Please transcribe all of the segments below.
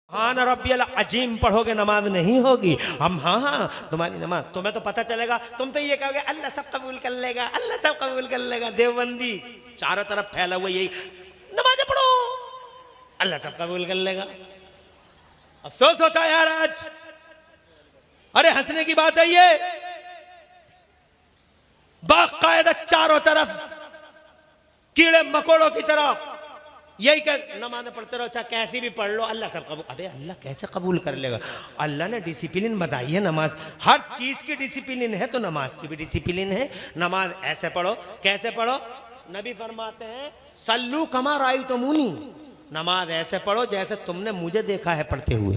सुभान रब्बियल अजीम पढ़ोगे नमाज नहीं होगी। हम हाँ तुम्हारी नमाज तुम्हें तो पता चलेगा, तुम तो ये कहोगे अल्लाह सब कबूल कर लेगा, अल्लाह सब कबूल कर लेगा। देवबंदी चारों तरफ फैला हुआ यही, नमाज पढ़ो अल्लाह सब कबूल कर लेगा। अफसोस होता है यार आज। अरे हंसने की बात है ये, बाकायदा चारों तरफ कीड़े मकोड़ों की तरह यही कर नमाज पढ़ते रहो, चाहे कैसी भी पढ़ लो, अल्लाह सब कबूल। अरे अल्लाह कैसे कबूल कर लेगा? अल्लाह ने डिसिप्लिन बताई है, नमाज हर चीज की डिसिप्लिन है, तो नमाज की भी डिसिप्लिन है। नमाज ऐसे पढ़ो, कैसे पढ़ो? नबी फरमाते हैं सल्लू कमा रायतुमूनी, नमाज ऐसे पढ़ो जैसे तुमने मुझे देखा है पढ़ते हुए।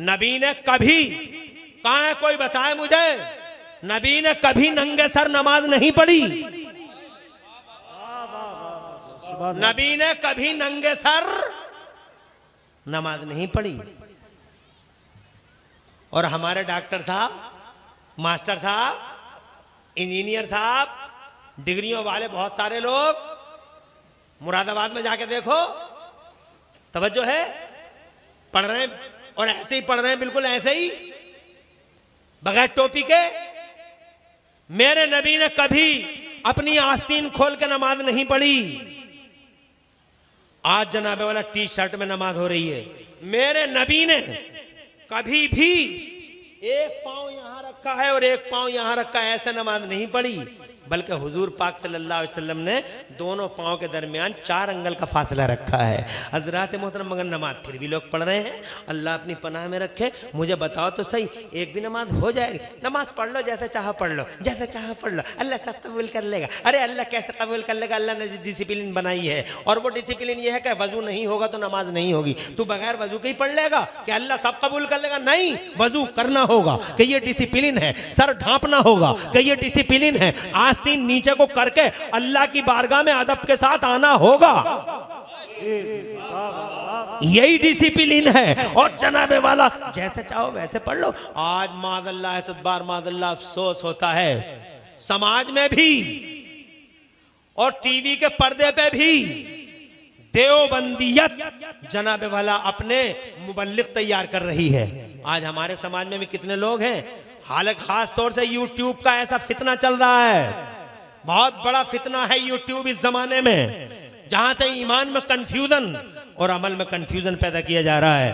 नबी ने कभी कहा है, कोई बताए मुझे, नबी ने कभी नंगे सर नमाज नहीं पढ़ी। नबी ने कभी नंगे सर नमाज नहीं पढ़ी। और हमारे डॉक्टर साहब, मास्टर साहब, इंजीनियर साहब, डिग्रियों वाले बहुत सारे लोग मुरादाबाद में जाके देखो, तवज्जो है, पढ़ रहे हैं और ऐसे ही पढ़ रहे हैं, बिल्कुल ऐसे ही बगैर टोपी के। मेरे नबी ने कभी अपनी आस्तीन खोल के नमाज नहीं पढ़ी। आज जनाबे वाला टी शर्ट में नमाज हो रही है। मेरे नबी ने कभी भी एक पांव यहां रखा है और एक पांव यहां रखा है ऐसे नमाज नहीं पढ़ी, बल्कि हुजूर पाक सल्लल्लाहु अलैहि वसल्लम ने दोनों पांव के दरमियान 4 अंगल का फासला रखा है। हजरात मोहतरम, मगर नमाज फिर भी लोग पढ़ रहे हैं। अल्लाह अपनी पनाह में रखे। मुझे बताओ तो सही, एक भी नमाज हो जाएगी? नमाज पढ़ लो, जैसे चाह पढ़ लो, जैसे चाह पढ़ लो, अल्लाह सब कबूल कर लेगा। अरे अल्लाह कैसे कबूल कर लेगा? अल्लाह ने डिसिप्लिन बनाई है, और वो डिसिप्लिन ये है कि वजू नहीं होगा तो नमाज नहीं होगी। तू बगैर वजू के ही पढ़ लेगा कि अल्लाह सब कबूल कर लेगा? नहीं, वजू करना होगा कि ये डिसिप्लिन है। सर ढांपना होगा कि ये डिसिप्लिन है। आस्तीन नीचे को करके अल्लाह की बारगाह में अदब के साथ आना होगा, यही डिसिप्लिन है। और जनाबे वाला जैसे चाहो वैसे पढ़ लो। आज माज़अल्लाह सद्बार माज़अल्लाह अफसोस होता है समाज में भी और टीवी के पर्दे पे भी देवबंदियत जनाबे वाला अपने मुबल्लिग तैयार कर रही है। आज हमारे समाज में भी कितने लोग हैं, हालांकि खास तौर से यूट्यूब का ऐसा फितना चल रहा है, बहुत बड़ा फितना है यूट्यूब इस जमाने में, जहां से ईमान में कंफ्यूजन और अमल में कंफ्यूजन पैदा किया जा रहा है।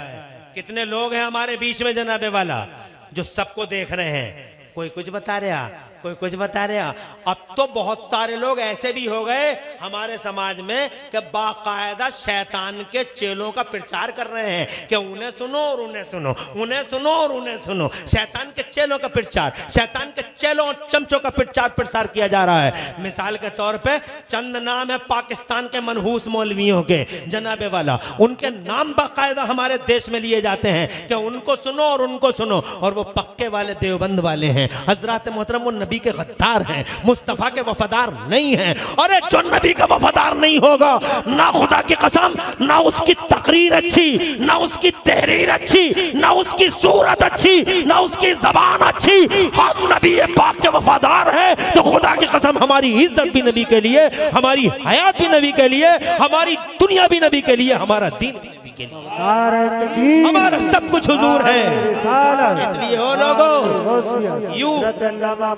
कितने लोग हैं हमारे बीच में जनाबे वाला जो सबको देख रहे हैं, कोई कुछ बता रहा, कोई कुछ बता रहा। अब तो बहुत सारे लोग ऐसे भी हो गए हमारे समाज में कि बाकायदा शैतान के चेलों का प्रचार कर रहे हैं कि उन्हें सुनो और उन्हें सुनो, उन्हें सुनो और उन्हें सुनो। शैतान के चेलों का प्रचार, शैतान के चेलों और चमचों का प्रचार किया जा रहा है। मिसाल के तौर पे चंद नाम है पाकिस्तान के मनहूस मौलवियों के जनाबे वाला, उनके नाम बाकायदा हमारे देश में लिए जाते हैं कि उनको सुनो और उनको सुनो, और वो पक्के वाले देवबंद वाले हैं। हजरत मोहतरम, वो नबी के गद्दार हैं, मुस्तफा के वफादार नहीं हैं। अरे जो नबी का वफादार नहीं होगा, ना खुदा की कसम, ना उसकी तकरीर अच्छी, ना उसकी तहरीर अच्छी, ना उसकी सूरत अच्छी, ना उसकी जबान अच्छी। हम नबी पाक के वफादार हैं तो खुदा की कसम हमारी इज्जत भी नबी के लिए, हमारी हयात भी नबी के लिए, हमारी दुनिया भी नबी के लिए, हमारा दीन भी नबी के लिए, हमारा सब कुछ हुजूर है। इसलिए हो लोगों,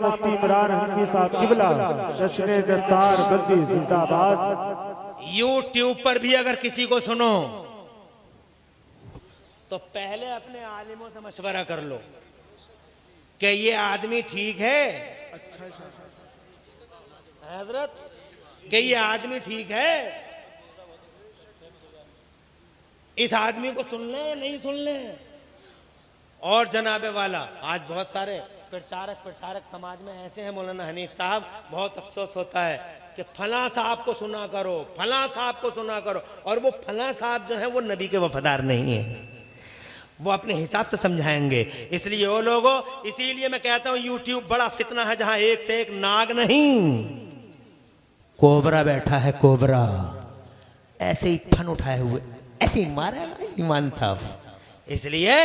मुफ्ती इमरान हनफी साहब किबला जश्न दस्तार गद्दी जिंदाबाद। यूट्यूब पर भी अगर किसी को सुनो तो पहले अपने आलिमों से मशवरा कर लो कि ये आदमी ठीक है, हजरत, कि ये आदमी ठीक है, इस आदमी को सुन ले नहीं सुन ले। और जनाबे वाला आज बहुत सारे प्रचारक समाज में ऐसे हैं, मौलाना हनीफ साहब, बहुत अफसोस होता है कि फलां साहब को सुना करो, फलां साहब को सुना करो, और वो फलां साहब जो है वो नबी के वफादार नहीं है, वो अपने हिसाब से समझाएंगे। इसलिए वो लोगों, इसीलिए मैं कहता हूं यूट्यूब बड़ा फितना है, जहां एक से एक नाग नहीं कोबरा बैठा है, कोबरा ऐसे ही फन उठाए हुए ऐसे ही मारा ईमान साहब। इसलिए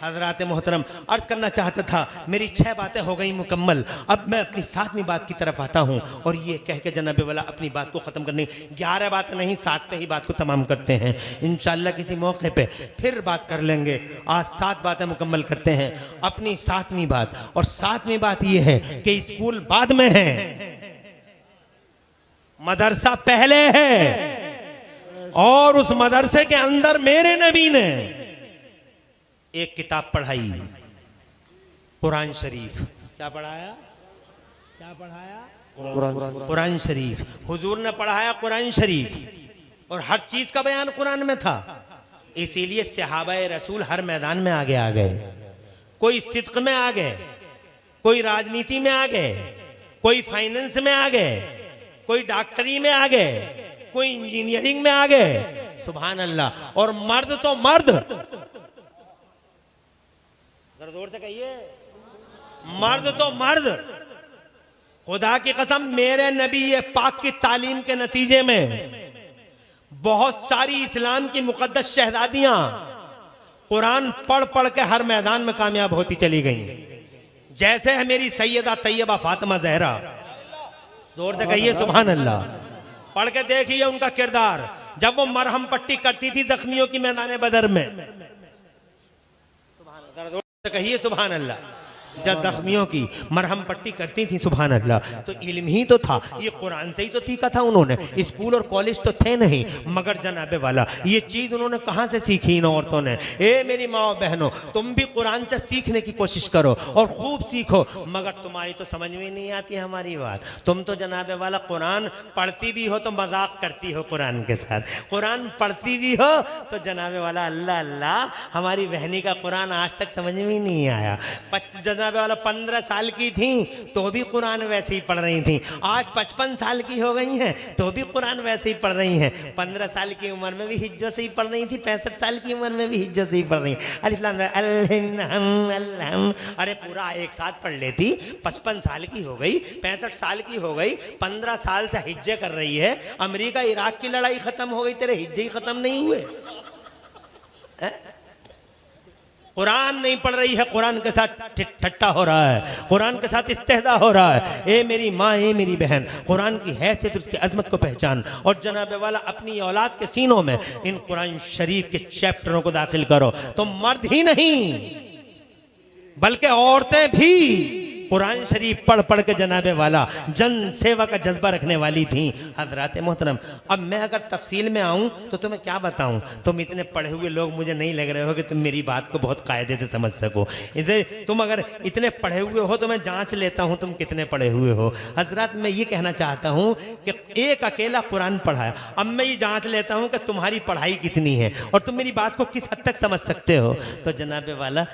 हजरात मोहतरम, अर्ज करना चाहता था, मेरी 6 बातें हो गई मुकम्मल। अब मैं अपनी 7वीं बात की तरफ आता हूँ और ये कह के जनाब वाला अपनी बात को ख़त्म करने, 11 बातें नहीं 7 पे ही बात को तमाम करते हैं। इंशाअल्लाह किसी मौके पे फिर बात कर लेंगे। आज 7 बातें मुकम्मल करते हैं, अपनी 7वीं बात। और 7वीं बात ये है कि स्कूल बाद में है, मदरसा पहले है। और उस मदरसे के अंदर मेरे नबी ने एक किताब पढ़ाई, कुरान शरीफ। क्या पढ़ाया? क्या पढ़ाया? कुरान शरीफ। हुजूर ने पढ़ाया कुरान शरीफ और हर चीज का बयान कुरान में था। इसीलिए सहाबाए रसूल हर मैदान में आगे आ गए। कोई सिद्क में आ गए, कोई राजनीति में आ गए, कोई फाइनेंस में आ गए, कोई डॉक्टरी में आ गए, कोई इंजीनियरिंग में आ गए। सुभान अल्लाह। और मर्द तो मर्द, जोर से कहिए, मर्द तो मर्द। खुदा की कसम, मेरे नबी ये पाक की तालीम के नतीजे में बहुत सारी इस्लाम की मुकद्दस शहजादियां कुरान पढ़ पढ़ के हर मैदान में कामयाब होती चली गईं। जैसे है मेरी सैयदा तैयबा फातिमा जहरा। जोर से कहिए सुभान अल्लाह। पढ़ के देखिए उनका किरदार, जब वो मरहम पट्टी करती थी जख्मियों की मैदान बदर में। कहिए सुभान अल्लाह। जब जख्मियों की मरहम पट्टी करती थी, सुभान अल्लाह, तो इल्म ही तो था, ये कुरान से ही तो सीखा था उन्होंने। स्कूल और कॉलेज तो थे नहीं, मगर जनाबे वाला ये चीज उन्होंने कहां से सीखी इन औरतों ने? ए मेरी माँ बहनों, तुम भी कुरान से सीखने की कोशिश करो और खूब सीखो, मगर तुम्हारी तो समझ में नहीं आती हमारी बात। तुम तो जनाबे वाला कुरान पढ़ती भी हो तो मजाक करती हो कुरान के साथ, कुरान पढ़ती भी हो तो जनाबे वाला अल्लाह अल्लाह, हमारी बहनी का कुरान आज तक समझ में ही नहीं आया। वाला 15 साल की थी तो भी कुरान वैसे ही पढ़ रही थी, आज 55 साल की हो गई हैं तो भी कुरान वैसे ही पढ़ रही हैं। 15 साल की उम्र में भी हिज्जों से ही पढ़ रही थी, 65 साल की उम्र में भी हिज्जों से ही पढ़ रही। अरे पूरा एक साथ पढ़ लेती। 55 साल की हो गई, 65 साल की हो गई, 15 साल से हिज्जे कर रही है। अमेरिका इराक की लड़ाई खत्म हो गई, तेरे हिज्जे ही खत्म नहीं हुए। कुरान नहीं पढ़ रही है, कुरान के साथ ठट्टा हो रहा है, कुरान के साथ इस्तेहदा हो रहा है। ए मेरी माँ, ए मेरी बहन, कुरान की हैसियत, उसकी अजमत को पहचान और जनाबे वाला अपनी औलाद के सीनों में इन कुरान शरीफ के चैप्टरों को दाखिल करो। तो मर्द ही नहीं बल्कि औरतें भी कुरान शरीफ पढ़ पढ़ के जनाबे वाला जन सेवा का जज्बा रखने वाली थी। हजरात मोहतरम, अब मैं अगर तफसील में आऊं तो तुम्हें क्या बताऊं? तुम इतने पढ़े हुए लोग मुझे नहीं लग रहे हो कि तुम मेरी बात को बहुत कायदे से समझ सको। तुम अगर इतने पढ़े हुए हो तो मैं जांच लेता हूं तुम कितने पढ़े हुए हो। हजरात, मैं ये कहना चाहता हूं कि एक अकेला कुरान पढ़ाया, अब मैं ये जांच लेता हूं कि तुम्हारी पढ़ाई कितनी है और तुम मेरी बात को किस हद तक समझ सकते हो। तो जनाबे वाला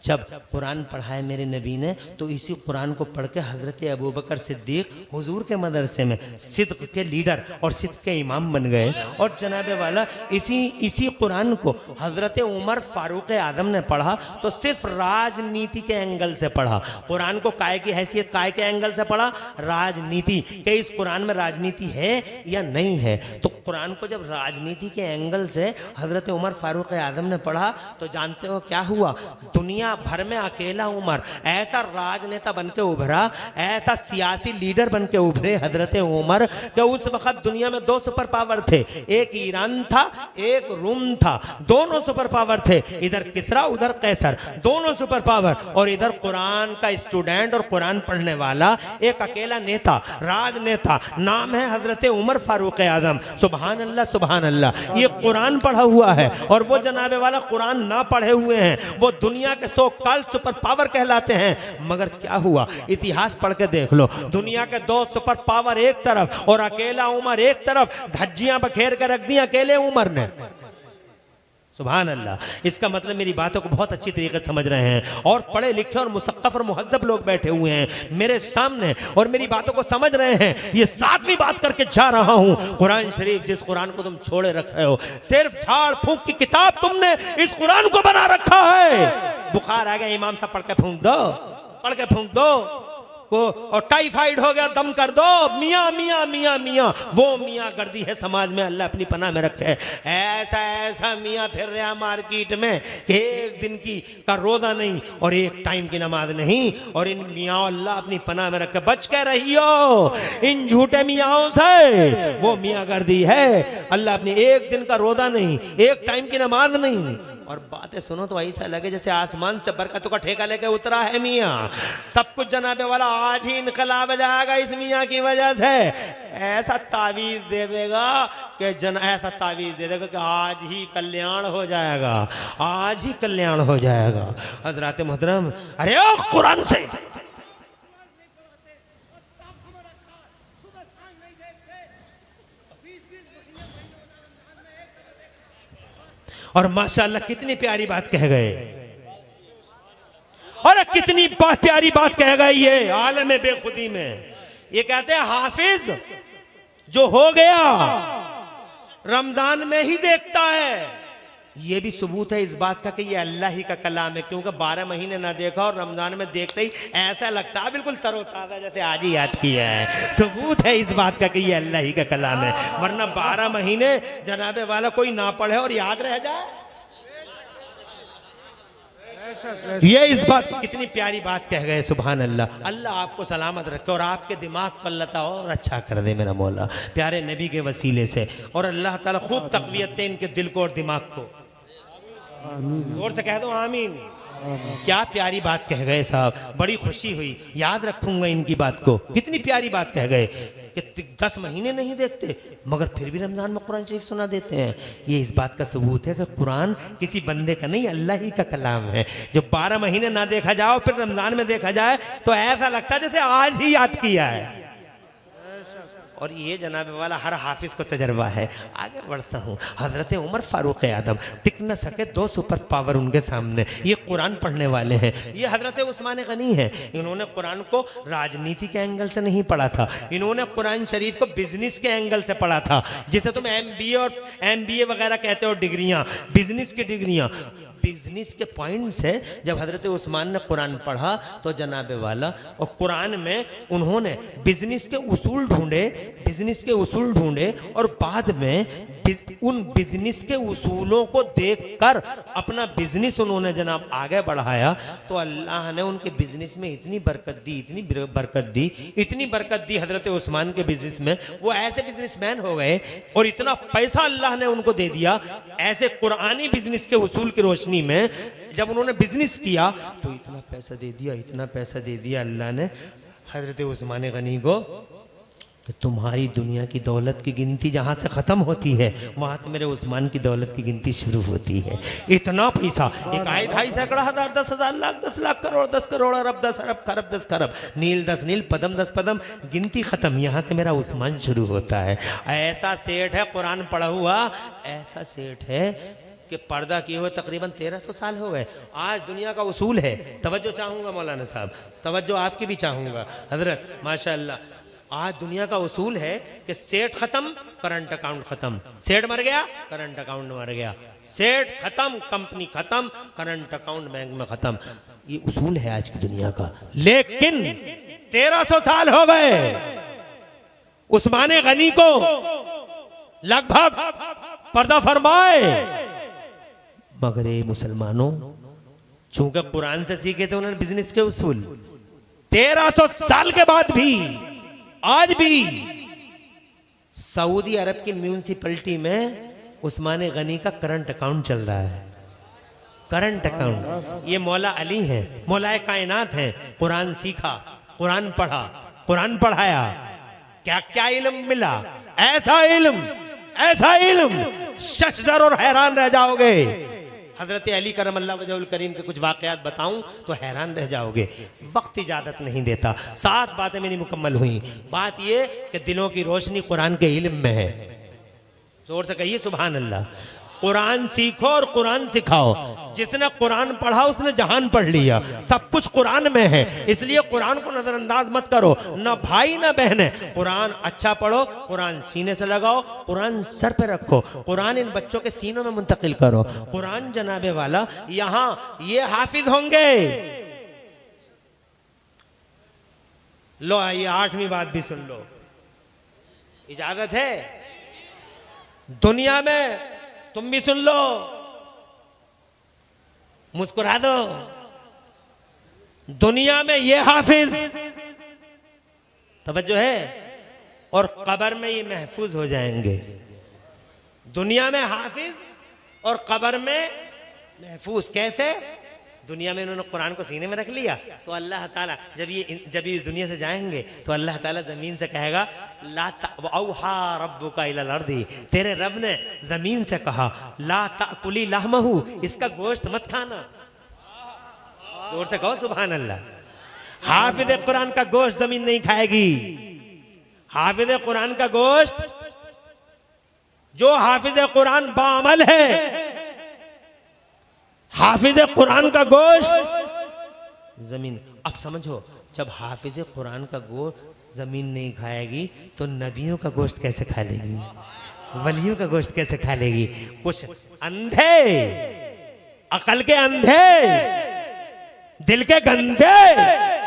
जब कुरान पढ़ाया मेरे नबी ने तो इसी कुरान को पढ़ के हज़रत अबू बकर सिद्दीक हुजूर के मदरसे में सिद्क के लीडर और सिद्क के इमाम बन गए। और जनाबे वाला इसी कुरान को हज़रत उमर फारूक आजम ने पढ़ा तो सिर्फ राजनीति के एंगल से पढ़ा। कुरान को काय की हैसियत, काय के एंगल से पढ़ा? राजनीति, कि इस कुरान में राजनीति है या नहीं है। तो कुरान को जब राजनीति के एंगल से हज़रत उमर फारूक आजम ने पढ़ा तो जानते हो क्या हुआ? दुनिया भर में अकेला उमर ऐसा राजनेता बनके उभरा, ऐसा सियासी लीडर बनके उभरे हजरत उमर कि उस वक्त दुनिया में 2 सुपर पावर थे, एक ईरान था, एक रूम था। दोनों सुपर पावर थे, इधर किसरा उधर कैसर, दोनों सुपर पावर। और इधर कुरान का स्टूडेंट और कुरान पढ़ने वाला एक अकेला नेता, राजनेता, नाम है हजरत उमर फारूक आजम। सुभान अल्लाह, सुभान अल्लाह। ये कुरान पढ़ा हुआ है और वो जनाबे वाला कुरान ना पढ़े हुए हैं, वो दुनिया के सो कॉल्ड सुपर पावर कहलाते हैं। मगर क्या हुआ? इतिहास पढ़ के देख लो, दुनिया के 2 सुपर पावर एक तरफ और अकेला उमर एक तरफ, धज्जियां बखेर कर रख दी अकेले उमर ने। सुभान अल्लाह। इसका मतलब मेरी बातों को बहुत अच्छी तरीके से समझ रहे हैं और पढ़े लिखे और मुसक्कफ और मुहज्जब लोग बैठे हुए हैं मेरे सामने और मेरी बातों को समझ रहे हैं। ये 7वीं बात करके जा रहा हूं। कुरान शरीफ, जिस कुरान को तुम छोड़े रख रहे हो, सिर्फ झाड़ फूंक की किताब तुमने इस कुरान को बना रखा है। बुखार आ गया, इमाम साहब पढ़ के फूंक दो, पढ़ के फूंक दो। को और टाइफाइड हो गया दम कर दो, मियाँ मियाँ मियाँ मियाँ, वो मियाँ गर्दी है समाज में, अल्लाह अपनी पनाह में रखे। ऐसा ऐसा मियाँ फिर रहा मार्केट में कि एक दिन की का रोजा नहीं और एक टाइम की नमाज नहीं, और इन मियाँ अल्लाह अपनी पनाह में रखे। बच के रहियो इन झूठे मियाँओं से, वो मियाँ गर्दी है, अल्लाह अपनी एक दिन का रोजा नहीं, एक टाइम की नमाज नहीं। और बातें सुनो तो ऐसा लगे जैसे आसमान से बरकतों का ठेका लेके उतरा है मियाँ। सब कुछ जनाबे वाला आज ही इनकलाब आ जाएगा इस मियाँ की वजह से। ऐसा तावीज दे देगा कि ऐसा तावीज दे देगा कि आज ही कल्याण हो जाएगा, आज ही कल्याण हो जाएगा। हजरात मोहतरम, अरे ओ कुरान से और माशाअल्लाह कितनी प्यारी बात कह गए, और कितनी प्यारी बात कह गए ये आलम बेखुदी में। ये कहते हैं हाफिज जो हो गया रमजान में ही देखता है। ये भी सबूत है इस बात का कि ये अल्लाह ही का कलाम है, क्योंकि 12 महीने ना देखा और रमजान में देखते ही ऐसा लगता है बिल्कुल तरोताजा जैसे आज ही याद किया है। सबूत है इस बात का कि ये अल्लाह ही का कलाम है, वरना 12 महीने जनाबे वाला कोई ना पढ़े और याद रह जाए। ये इस बात की कितनी प्यारी बात कह गए, सुभान अल्लाह। अल्लाह आपको सलामत रखे और आपके दिमाग पर लता और अच्छा कर दे मेरा मौला, प्यारे नबी के वसीले से। और अल्लाह ताला खूब तक़वियत दे इनके दिल को और दिमाग को। जोर से कह दो आमीन। क्या प्यारी बात कह गए साहब, बड़ी खुशी हुई, याद रखूंगा इनकी बात को। कितनी प्यारी बात कह गए कि 10 महीने नहीं देखते मगर फिर भी रमजान में कुरान शरीफ सुना देते हैं। ये इस बात का सबूत है कि कुरान किसी बंदे का नहीं, अल्लाह ही का कलाम है। जो 12 महीने ना देखा जाओ फिर रमजान में देखा जाए तो ऐसा लगता है जैसे आज ही याद किया है। और ये जनाब वाला हर हाफिज को तजर्बा है। आगे बढ़ता हूँ, हजरत उमर फारूक आदम, टिक न सके 2 सुपर पावर उनके सामने। ये कुरान पढ़ने वाले हैं। ये हजरत उस्मान गनी हैं। इन्होंने कुरान को राजनीति के एंगल से नहीं पढ़ा था, इन्होंने कुरान शरीफ को बिजनेस के एंगल से पढ़ा था। जिसे तुम MBA और MBA वगैरह कहते हो डिग्रियाँ, बिजनेस की डिग्रियाँ, बिजनेस के पॉइंट से जब हजरत उस्मान ने कुरान पढ़ा तो जनाबे वाला, और कुरान में उन्होंने बिजनेस के उसूल ढूंढे, बिजनेस के उसूल ढूंढे और बाद में उन बिजनेस के उसूलों को देखकर अपना बिजनेस उन्होंने जनाब आगे बढ़ाया। तो अल्लाह ने उनके बिजनेस में इतनी बरकत दी, इतनी बरकत दी, इतनी बरकत दी हजरत उस्मान के बिजनेस में, वो ऐसे बिजनेसमैन हो गए और इतना पैसा अल्लाह ने उनको दे दिया। ऐसे कुरानी बिजनेस के उसूल की रोशनी में जब उन्होंने बिजनेस किया तो इतना पैसा दे दिया, इतना पैसा दे दिया अल्लाह ने हजरत उस्मान गनी को कि तुम्हारी दुनिया की दौलत की गिनती जहाँ से ख़त्म होती है वहाँ से मेरे उस्मान की दौलत की गिनती शुरू होती है। इतना पैसा, 1 2 सैकड़ा हज़ार 10 हज़ार लाख 10 लाख करोड़ 10 करोड़ अरब 10 अरब खरब 10 खरब, नील 10 नील, पदम 10 पदम, गिनती ख़त्म, यहाँ से मेरा उस्मान शुरू होता है। ऐसा सेठ है कुरान पढ़ा हुआ, ऐसा सेठ है कि पर्दा किए हुए तकरीबन 1300 साल हो गए। आज दुनिया का उसूल है, तवज्जो चाहूँगा मौलाना साहब, तवज्जो आपकी भी चाहूँगा हजरत, माशाअल्लाह। आज दुनिया का उसूल है कि सेठ खत्म करंट अकाउंट खत्म, सेठ मर गया करंट अकाउंट मर गया, सेठ खत्म कंपनी खत्म करंट अकाउंट बैंक में खत्म। ये उसूल है आज की दुनिया का। लेकिन 1300 साल हो गए उस्मान गनी को लगभग पर्दा फरमाए, मगर ये मुसलमानों चूंकि कुरान से सीखे थे उन्होंने बिजनेस के उसूल, 1300 साल के बाद भी आज भी सऊदी अरब की म्यूनिसिपैलिटी में उस्मान गनी का करंट अकाउंट चल रहा है। करंट अकाउंट, ये मौला अली हैं, मौलाए कायनात हैं। कुरान सीखा, कुरान पढ़ा, कुरान पढ़ाया, क्या क्या इल्म मिला, ऐसा इल्म शशदर और हैरान रह जाओगे। हजरत अली करम अल्लाह वजहुल करीम के कुछ वाकयात बताऊं तो हैरान रह जाओगे, वक्त इजाजत नहीं देता। 7 बातें मेरी मुकम्मल हुई। बात ये कि दिलों की रोशनी कुरान के इल्म में है। जोर से कहिए सुभान अल्लाह। कुरान सीखो और कुरान सिखाओ। जिसने कुरान पढ़ा उसने जहान पढ़ लिया, सब कुछ कुरान में है। इसलिए कुरान को नजरअंदाज मत करो, ना भाई ना बहने। कुरान अच्छा पढ़ो, कुरान सीने से लगाओ, कुरान सर पे रखो, कुरान इन बच्चों के सीनों में मुंतकिल करो। कुरान जनाबे वाला यहाँ ये हाफिज होंगे, लो आइए 8वीं बात भी सुन लो, इजाजत है? दुनिया में तुम भी सुन लो, मुस्कुरा दो। दुनिया में ये हाफिज, तवज्जो है, और कब्र में ये महफूज हो जाएंगे। दुनिया में हाफिज और कब्र में महफूज। कैसे? दुनिया में इन्होंने कुरान को सीने में रख लिया तो अल्लाह ताला जब ये दुनिया से जाएंगे तो अल्लाह ताला जमीन से कहेगा ला औहा रब्बुका इलल अर्दी, तेरे रब ने जमीन से कहा ला ताकुली लहमहू, इसका गोश्त मत खाना। जोर से कहो सुभान अल्लाह। हाफिज कुरान का गोश्त जमीन नहीं खाएगी। हाफिज कुरान का गोश्त, जो हाफिज कुरान बाअमल है, हाफिज कुरान का गोश्त जमीन। अब समझो, जब हाफिज कुरान का गोश्त जमीन नहीं खाएगी तो नबियों का गोश्त कैसे खा लेगी, वलियों का गोश्त कैसे खा लेगी? कुछ अंधे, अकल के अंधे, दिल के गंदे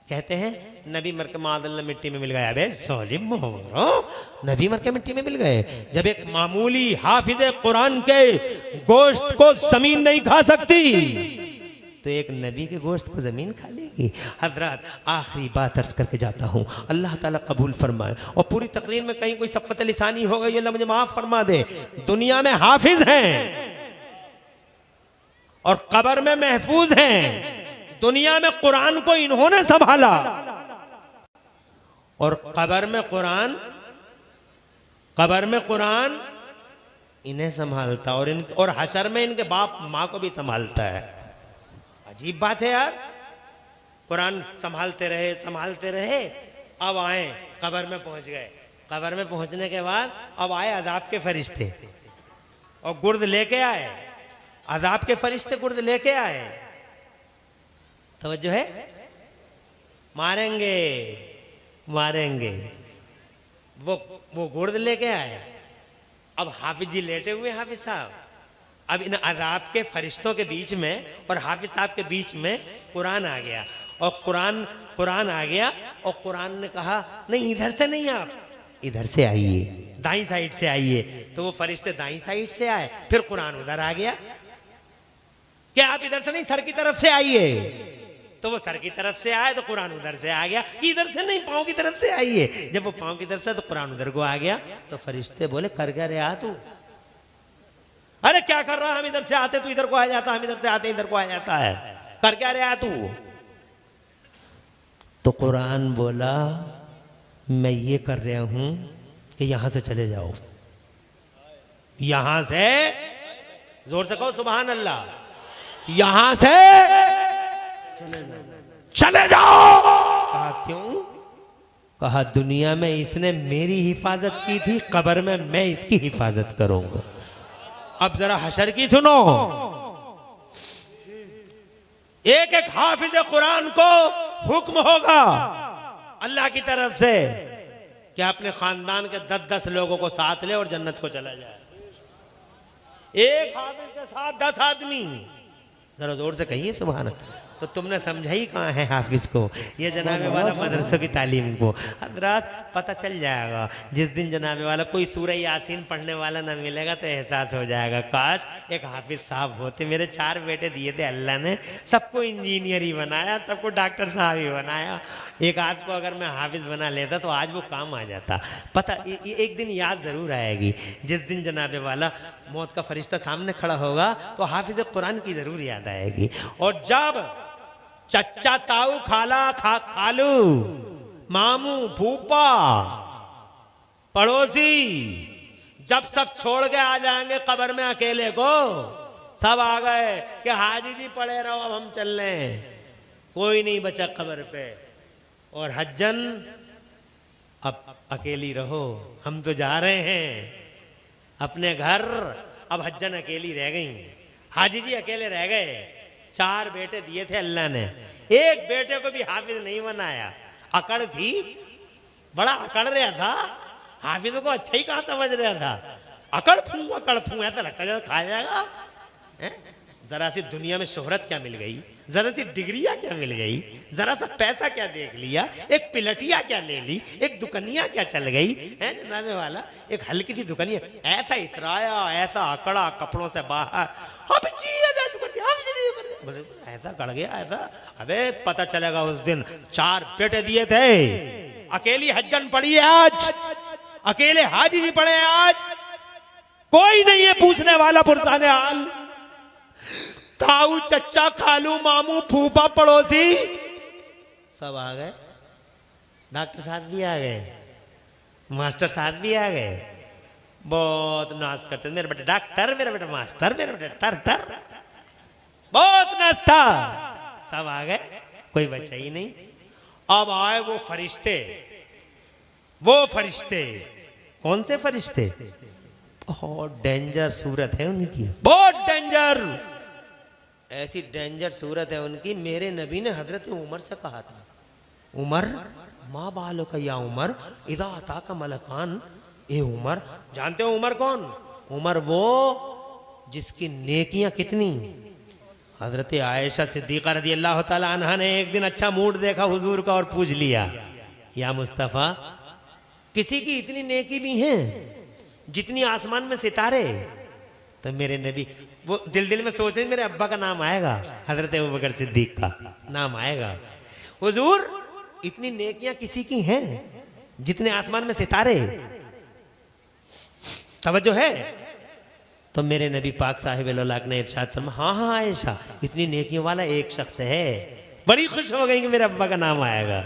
कहते हैं नबी मर के मादल्ला मिट्टी में मिल गया। अबे सोलिम मोहरो, नबी मर के मिट्टी में मिल गए। जब एक मामूली हाफिज कुरान के गोश्त को जमीन नहीं खा सकती तो एक नबी के गोश्त को जमीन खा लेगी। हजरत आखिरी बात अर्ज करके जाता हूँ, अल्लाह ताला कबूल फरमाए। और पूरी तकरीर में कहीं कोई सबकत लिसानी हो गई, अल्लाह मुझे माफ फरमा दे। दुनिया में हाफिज हैं और कब्र में महफूज हैं। दुनिया में कुरान को इन्होंने संभाला और कब्र में कुरान इन्हें संभालता, और हशर में इनके बाप माँ को भी संभालता है। अजीब बात है यार। कुरान संभालते रहे, अब आए कब्र में पहुंच गए। कब्र में पहुंचने के बाद अब आए अजाब के फरिश्ते और गुर्द लेके आए। अजाब के फरिश्ते गुर्द लेके आए, तवज्जो है, मारेंगे। वो गुर्द लेके आए। अब हाफिज जी लेटे हुए, हाफिज साहब। अब इन अजाब के फरिश्तों के बीच में और हाफिज साहब के बीच में कुरान आ गया, और कुरान आ गया, और कुरान ने कहा नहीं इधर से नहीं, आप इधर से आइए, दाईं साइड से आइए। तो वो फरिश्ते दाईं साइड से आए, फिर कुरान उधर आ गया। क्या आप इधर से नहीं, सर की तरफ से आइए। तो वो सर की तरफ से आए तो कुरान उधर से आ गया। इधर से नहीं, पांव की तरफ से आइए। जब वो पांव की तरफ से तो कुरान उधर को आ गया। तो फरिश्ते बोले कर क्या रहे आ तू? अरे क्या कर रहा है? हम इधर से आते तू इधर को आ जाता, हम इधर से आते इधर को आ जाता है, कर क्या रहे आ तू? तो कुरान बोला मैं ये कर रहा हूं कि यहां से चले जाओ, यहां से, जोर से कहो सुभान अल्लाह, यहां से चले जाओ। कहा क्यों? कहा दुनिया में इसने मेरी हिफाजत की थी, कब्र में मैं इसकी हिफाजत करूंगा। अब जरा हशर की सुनो। एक एक हाफिज कुरान को हुक्म होगा अल्लाह की तरफ से कि अपने खानदान के 10-10 लोगों को साथ ले और जन्नत को चला जाए। एक हाफिज के साथ 10 आदमी। जरा जोर से कहिए सुभान अल्लाह। तो तुमने समझा ही कहाँ है हाफिज को, ये जनाबे वाला मदरसों की तालीम को। हजरात पता चल जाएगा जिस दिन जनाबे वाला कोई सूरह यासीन पढ़ने वाला ना मिलेगा तो एहसास हो जाएगा काश एक हाफिज साहब होते। मेरे 4 बेटे दिए थे अल्लाह ने, सबको इंजीनियर ही बनाया, सबको डॉक्टर साहब ही बनाया। एक आध को अगर मैं हाफिज बना लेता तो आज वो काम आ जाता। पता एक दिन याद जरूर आएगी जिस दिन जनाबे वाला मौत का फरिश्ता सामने खड़ा होगा तो हाफिज कुरान की जरूर याद आएगी। और जब चच्चा ताऊ खाला खालू मामू फूफा पड़ोसी जब सब छोड़ के आ जाएंगे कब्र में अकेले को, सब आ गए कि हाजी जी पड़े रहो अब हम चल रहे हैं, कोई नहीं बचा कब्र पे। और हज्जन अब अकेली रहो, हम तो जा रहे हैं अपने घर। अब हज्जन अकेली रह गई, हाजी जी अकेले रह गए। 4 बेटे दिए थे अल्लाह ने, एक बेटे को भी हाफिज नहीं बनाया। अकड़ थी, बड़ा अकड़ रहा था, हाफिज को अच्छा ही कहाँ समझ रहा था। अकड़ फू ऐसा लगता है खा जाएगा। जरा सी दुनिया में शोहरत क्या मिल गई, जरा सी डिग्रियां क्या मिल गई, जरा सा पैसा क्या देख लिया, एक पिलटिया क्या ले ली, एक दुकनिया क्या चल गई है जनाब वाला, एक हल्की सी दुकनिया, ऐसा इतराया, ऐसा अकड़ा कपड़ों से बाहर, ऐसा कड़ गया ऐसा। अबे पता चलेगा उस दिन 4 बेटे दिए थे, अकेली हज्जन पड़ी है आज, अकेले हाजी जी पड़े हैं आज, कोई नहीं है पूछने वाला पुरसाने हाल। ताऊ चच्चा खालू मामू फूफा पड़ोसी सब आ गए, डॉक्टर साहब भी आ गए, मास्टर साहब भी आ गए, बहुत नाच करते मेरे बेटे डॉक्टर, मेरे बेटे मास्टर, मेरे बेटे टर, बहुत नाच था, सब आ गए, कोई बचा ही नहीं। अब आए वो फरिश्ते, कौन से फरिश्ते, बहुत डेंजर सूरत है उनकी, बहुत डेंजर, ऐसी डेंजर सूरत है उनकी। मेरे नबी ने हजरत उमर से कहा था, उमर माँ बालो का या उमर इदा अता का मलकान, ए उमर, जानते हो उमर कौन, उमर वो जिसकी नेकियां कितनी। हजरत आयशा सिद्दीका रदी अल्लाह ताला अन्हा ने एक दिन अच्छा मूड देखा हुजूर का और पूछ लिया, या मुस्तफ़ा किसी की इतनी नेकी भी है जितनी आसमान में सितारे। तो मेरे नबी वो दिल में सोच रहे मेरे अब्बा का नाम आएगा, हजरत अबू बकर सिद्दीक का नाम आएगा। हुजूर इतनी नेकियां किसी की हैं जितने आसमान में सितारे, तवज्जो है। तो मेरे नबी पाक साहिब अलौलाक ने इरशाद फरमाया, हाँ हाँ आयशा इतनी नेकियों वाला एक शख्स है। बड़ी खुश हो गई कि मेरे अब्बा का नाम आएगा,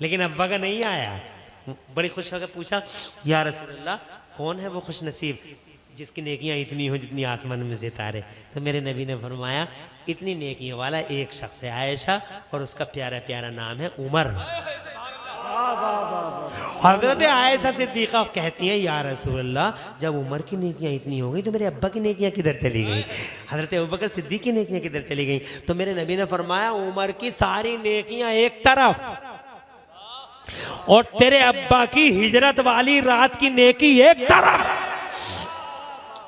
लेकिन अब्बा का नहीं आया। बड़ी खुश होकर पूछा, या रसूलल्लाह कौन है वो खुश नसीब जिसकी नेकियां इतनी हो जितनी आसमान में सितारे। तो मेरे नबी ने फरमाया इतनी नेकियों वाला एक शख्स है आयशा, और उसका प्यारा प्यारा नाम है उमर। हजरत आयशा सिद्दीका कहती हैं, या रसूलल्लाह जब उमर की नेकियां इतनी हो गई तो मेरे अब्बा की नेकियां किधर चली गई, हजरत अबू बकर सिद्दीक की नेकियां किधर चली गई। तो मेरे नबी ने फरमाया उमर की सारी नेकियां एक तरफ और तेरे अब्बा की हिजरत वाली रात की नेकी एक तरफ।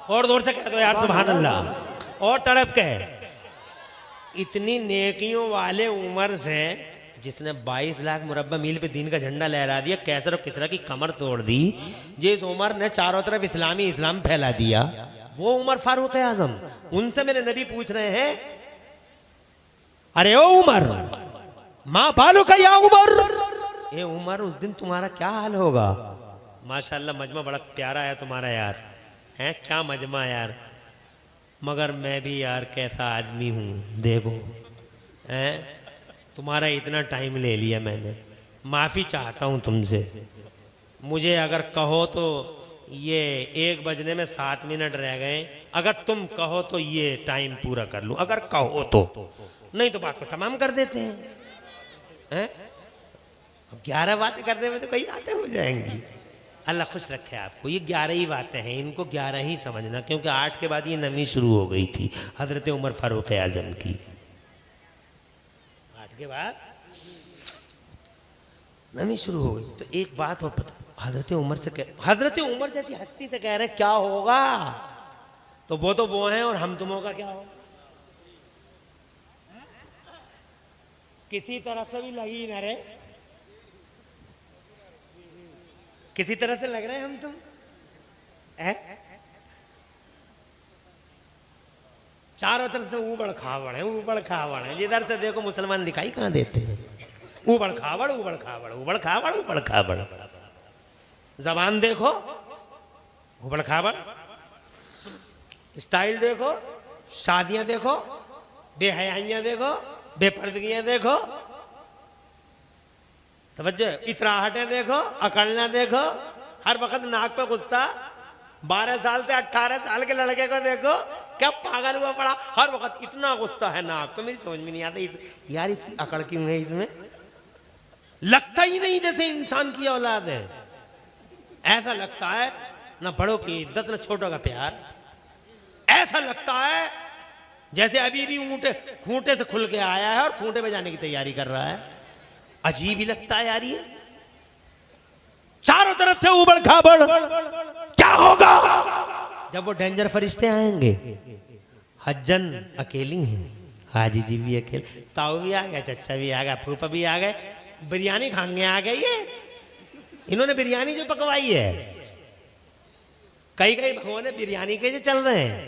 और जोर से कह दो यार सुभान अल्लाह, और तड़प के इतनी नेकियों वाले उमर से जिसने 22 लाख मुरब्बा मील पे दीन का झंडा लहरा दिया, कैसर और किसरा की कमर तोड़ दी, जिस उमर ने चारों तरफ इस्लाम फैला दिया, वो उमर फारूक आजम। उनसे मेरे नबी पूछ रहे हैं, अरे ओ उमर माँ बालू का या उमर, ए उमर उस दिन तुम्हारा क्या हाल होगा। माशाल्लाह मजमा बड़ा प्यारा है तुम्हारा यार, है क्या मजमा यार, मगर मैं भी यार कैसा आदमी हूँ देखो, है तुम्हारा इतना टाइम ले लिया मैंने, माफ़ी चाहता हूँ तुमसे। मुझे अगर कहो तो ये 1 बजने में 7 मिनट रह गए, अगर तुम कहो तो ये टाइम पूरा कर लूँ, अगर कहो तो, नहीं तो बात को तमाम कर देते हैं। अब 11 बातें करने में तो कई रातें हो जाएंगी। अल्लाह खुश रखे आपको। ये 11 ही बातें हैं, इनको 11 ही समझना, क्योंकि 8 के बाद ये नमी शुरू हो गई थी हजरत उमर फारूक आजम की। 8 के बाद नमी शुरू हो गई। तो एक बात और पता, हजरत उमर जैसी हस्ती से कह रहे क्या होगा, तो वो हैं और हम तुमों का क्या होगा। किसी तरफ से भी लगी न रे, किसी तरह से लग रहे हैं हम तुम चारों तरफ से ऊबड़ खाबड़ है, जिधर से देखो मुसलमान दिखाई कहां देते हैं, ऊबड़ खाबड़। जबान देखो ऊबड़ खाबड़, स्टाइल देखो, शादियां देखो, बेहयाइयां देखो, बेपर्दगियां देखो, तवज्जो, इतराहटें देखो, अकड़ना देखो, हर वक्त नाक पे गुस्सा। 12 साल से 18 साल के लड़के को देखो क्या पागल हुआ पड़ा, हर वक्त इतना गुस्सा है नाक पे। मेरी समझ में नहीं आता यार इतनी अकड़ क्यों है इसमें, लगता ही नहीं जैसे इंसान की औलाद है। ऐसा लगता है ना बड़ों की इज्जत ना छोटों का प्यार, ऐसा लगता है जैसे अभी भी खूंटे से खुल के आया है और खूंटे पे जाने की तैयारी कर रहा है। अजीब ही लगता है यार ये, चारों तरफ से ऊबड़ खाबड़। क्या होगा जब वो डेंजर फरिश्ते आएंगे, हज्जन अकेली हैं, हाजी जी भी अकेले, ताऊ भी आ गया, चच्चा भी आ गया, फूफा भी आ गए, बिरयानी खाने आ गई है। इन्होंने बिरयानी जो पकवाई है, कई कई भगवान बिरयानी के जो चल रहे हैं,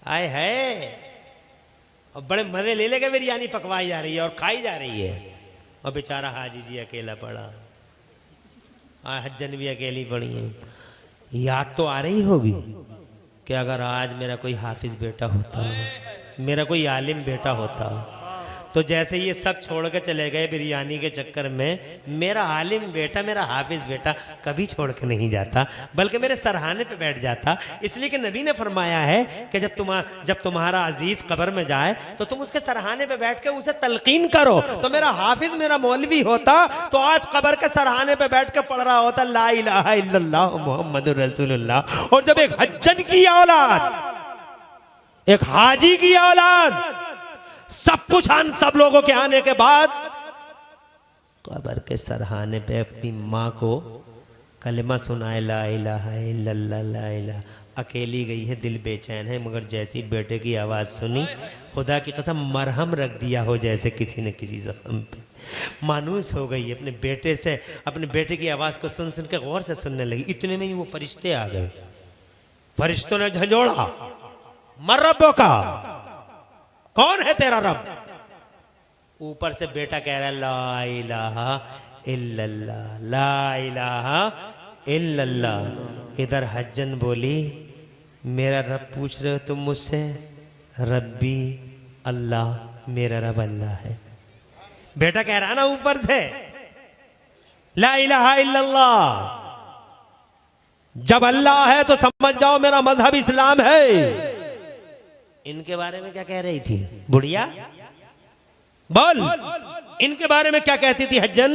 आए है, और बड़े मजे ले लेके बिरयानी पकवाई जा रही है और खाई जा रही है, और बेचारा हाजी जी अकेला पड़ा, हज्जन भी अकेली पड़ी है। याद तो आ रही होगी कि अगर आज मेरा कोई हाफिज बेटा होता, मेरा कोई आलिम बेटा होता, तो जैसे ये सब छोड़ के चले गए बिरयानी के चक्कर में, मेरा आलिम बेटा, मेरा हाफिज बेटा कभी छोड़ के नहीं जाता, बल्कि मेरे सरहाने पे बैठ जाता। इसलिए कि नबी ने फरमाया है कि जब तुम्हारा अजीज कब्र में जाए तो तुम उसके सरहाने पे बैठ के उसे तलकीन करो। तो मेरा हाफिज, मेरा मौलवी होता तो आज कब्र के सरहाने पे बैठ के पढ़ रहा होता ला इलाहा इल्लल्लाह मुहम्मदुर रसूलुल्लाह। और जब एक हज्जन की औलाद, एक हाजी की औलाद, सब कुछ सब लोगों के आने के बाद कब्र के सरहाने पे अपनी माँ को कलिमा सुनाए ला इलाहा इल्लल्लाह, ला इलाहा, अकेली गई है, दिल बेचैन है, मगर जैसी बेटे की आवाज़ सुनी, खुदा की कसम मरहम रख दिया हो जैसे किसी ने किसी जख्म पे, मानूस हो गई अपने बेटे से, अपने बेटे की आवाज़ को सुन सुन के गौर से सुनने लगी। इतने में ही वो फरिश्ते आ गए, फरिश्तों ने झंझोड़ा, मर रब्बो का, कौन है तेरा रब? ऊपर से बेटा कह रहा है ला इलाहा इल्लल्लाह, ला इलाहा इल्लल्लाह। इधर हज्जन बोली मेरा रब पूछ रहे हो तुम मुझसे? रब्बी अल्लाह, मेरा रब अल्लाह है। बेटा कह रहा ना ऊपर से ला इलाहा इल्लल्लाह। जब अल्लाह है तो समझ जाओ मेरा मजहब इस्लाम है। इनके बारे में क्या कह रही थी बुढ़िया? बोल, इनके बारे में क्या कहती थी हज्जन?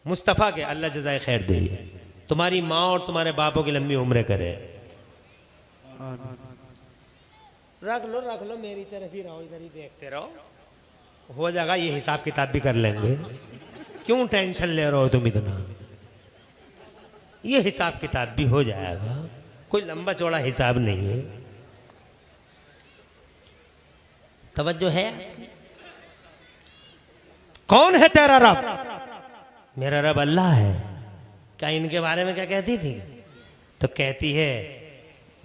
मुस्तफा के अल्लाह जज़ाए खैर दे, तुम्हारी माँ और तुम्हारे बापों की लंबी उम्र करे। रख लो मेरी तरफ ही रहो, इधर ही देखते रहो, हो जाएगा, ये हिसाब किताब भी कर लेंगे। क्यों टेंशन ले रहे हो तुम इतना? ये हिसाब किताब भी हो जाएगा, कोई लंबा चौड़ा हिसाब नहीं है। तवज्जो है? कौन है तेरा रब? मेरा रब अल्लाह है। क्या इनके बारे में क्या कहती थी? तो कहती है,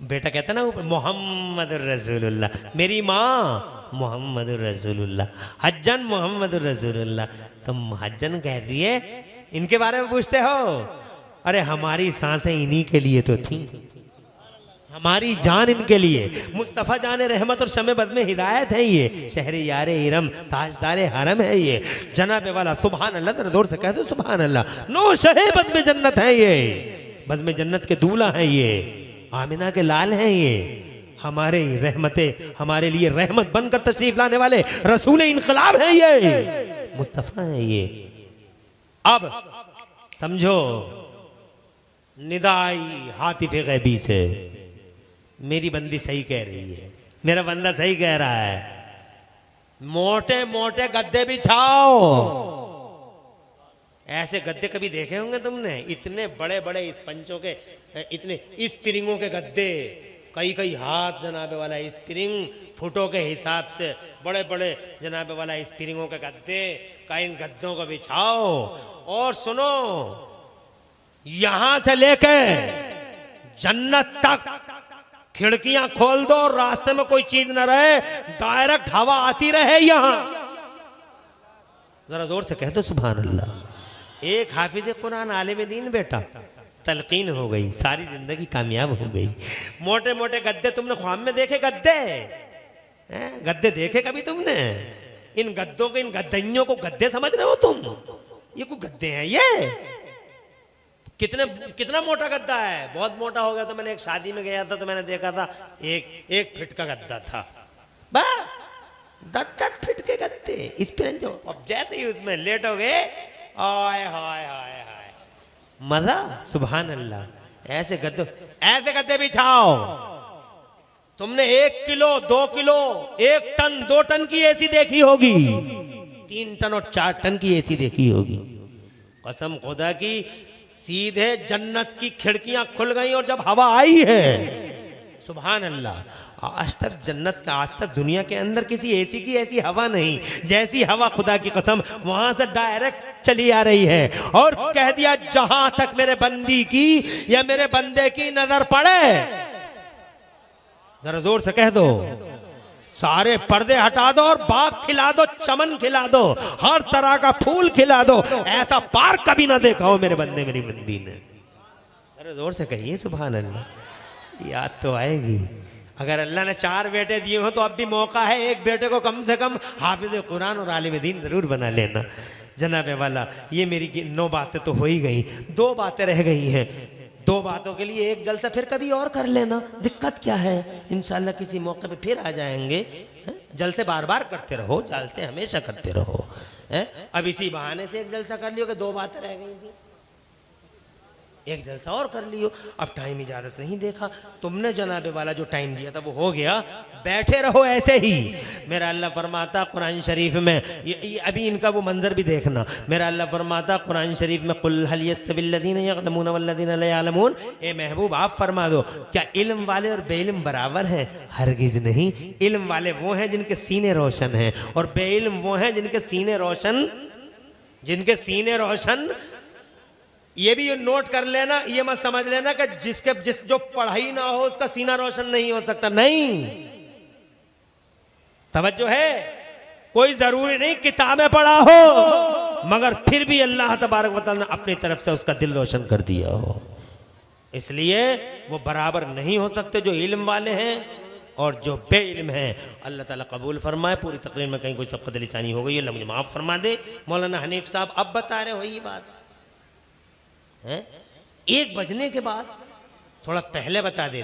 बेटा कहता ना ऊपर मोहम्मद रसूलुल्लाह, मेरी माँ मोहम्मद रसूलुल्लाह, हज्जन मोहम्मद रसूलुल्लाह। तुम हज्जन कहती है, इनके बारे में पूछते हो? अरे हमारी सांसें इन्हीं के लिए तो थी, हमारी जान इनके लिए। मुस्तफ़ा जान रहमत और शमे बद में हिदायत है ये, शहरी यारे इरम ताजदार हरम है ये, जनाबे वाला सुभान अल्लाह, तेरे जोर से कह दो सुभान अल्लाह। नो शहे बद में जन्नत है ये, बद में जन्नत के दूल्हा हैं ये, आमिना के लाल हैं ये, हमारे रहमते, हमारे लिए रहमत बनकर तशरीफ लाने वाले रसूल इनकलाब है ये, मुस्तफ़ा है ये। अब समझो, निदाई हातिफे गैबी से, मेरी बंदी सही कह रही है, मेरा बंदा सही कह रहा है। मोटे मोटे गद्दे बिछाओ। ऐसे गद्दे कभी देखे होंगे तुमने? इतने बड़े बड़े इस पंचों के, इतने स्प्रिंगों के गद्दे, कई कई हाथ जनाबे वाला स्प्रिंग, फुटों के हिसाब से बड़े बड़े जनाबे वाला स्प्रिंगों के गद्दे, का इन गद्दों को बिछाओ। और सुनो, यहां से लेके जन्नत तक खिड़कियां खोल दो, रास्ते में कोई चीज न रहे, डायरेक्ट हवा आती रहे यहां। जरा जोर से कह दो सुभान अल्लाह। एक हाफिज कुरान आलिम दीन बेटा, तलकीन हो गई, सारी जिंदगी कामयाब हो गई। मोटे मोटे गद्दे तुमने ख्वाब में देखे? गद्दे गद्दे देखे कभी तुमने? इन गद्दों को, इन गद्दइयों को गद्दे समझ रहे हो तुम? ये कोई गद्दे हैं ये? कितना मोटा गद्दा है, बहुत मोटा हो गया। तो मैंने एक शादी में गया था तो मैंने देखा था एक फीट का गद्दा था, बस 10 फीट के गद्दे इस पर जो, अब जैसे ही उसमें लेट हो गए, हाय हाय हाय हाय, मजा, सुभान अल्लाह। ऐसे गद्दे बिछाओ। तुमने 1 किलो 2 किलो 1 टन 2 टन की एसी देखी होगी, 3 टन और 4 टन की एसी देखी होगी। कसम खुदा की, सीधे जन्नत की खिड़कियां खुल गई और जब हवा आई है, सुभान अल्लाह, आज तक जन्नत का, आज तक दुनिया के अंदर किसी एसी की ऐसी हवा नहीं, जैसी हवा खुदा की कसम वहां से डायरेक्ट चली आ रही है। और कह दिया जहां तक मेरे बंदी की या मेरे बंदे की नजर पड़े, जरा जोर से कह दो, सारे पर्दे हटा दो और बाग खिला दो, चमन खिला दो, हर तरह का फूल खिला दो, ऐसा पार्क कभी ना देखा हो मेरे बंदे मेरी बंदी ने। अरे जोर से कहिए सुभान अल्लाह। याद तो आएगी। अगर अल्लाह ने 4 बेटे दिए हो तो अब भी मौका है, एक बेटे को कम से कम हाफिज कुरान और आलिम दीन जरूर बना लेना। जनाबे वाला, ये मेरी 9 बातें तो हो ही गई, 2 बातें रह गई हैं। 2 बातों के लिए एक जलसा फिर कभी और कर लेना, दिक्कत क्या है, इंशाल्लाह किसी मौके पे फिर आ जाएंगे। जलसे बार बार करते रहो, जलसे हमेशा करते रहो। अब इसी बहाने से एक जलसा कर लियो कि 2 बातें रह गई थी, एक जलसा और कर लियो। अब टाइम इजाजत नहीं देखा तुमने, जनाबे वाला जो टाइम दिया था वो हो गया, बैठे रहो ऐसे ही। मेरा अल्लाह फरमाता कुरान शरीफ में, ये अभी इनका वो मंजर भी देखना। मेरा अल्लाह फरमाता कुरान शरीफ में, कुल हल यस्तविल्लज़ीना यअलमून वल्लज़ीना ला यअलमून, ए महबूब आप फरमा दो क्या इल्म वाले और बेइल्म बराबर हैं? हरगिज नहीं। इल्म वाले वो हैं जिनके सीने रोशन हैं, और बेइल्म वो हैं जिनके सीने रोशन। ये भी नोट कर लेना, ये मत समझ लेना कि जिस जो पढ़ाई ना हो उसका सीना रोशन नहीं हो सकता, नहीं। तवज्जो है, कोई जरूरी नहीं किताबें पढ़ा हो, मगर फिर भी अल्लाह तबारक व तआला ने अपनी तरफ से उसका दिल रोशन कर दिया हो। इसलिए वो बराबर नहीं हो सकते जो इल्म वाले हैं और जो बेइल्म हैं। अल्लाह ताला कबूल फरमाए। पूरी तकरीर में कहीं कोई सबकत लिसानी हो गई, अल्लाह मुझे माफ़ फरमा दे। मौलाना हनीफ साहब अब बता रहे हो ये बात है, 1 बजने के बाद, थोड़ा पहले बता दे।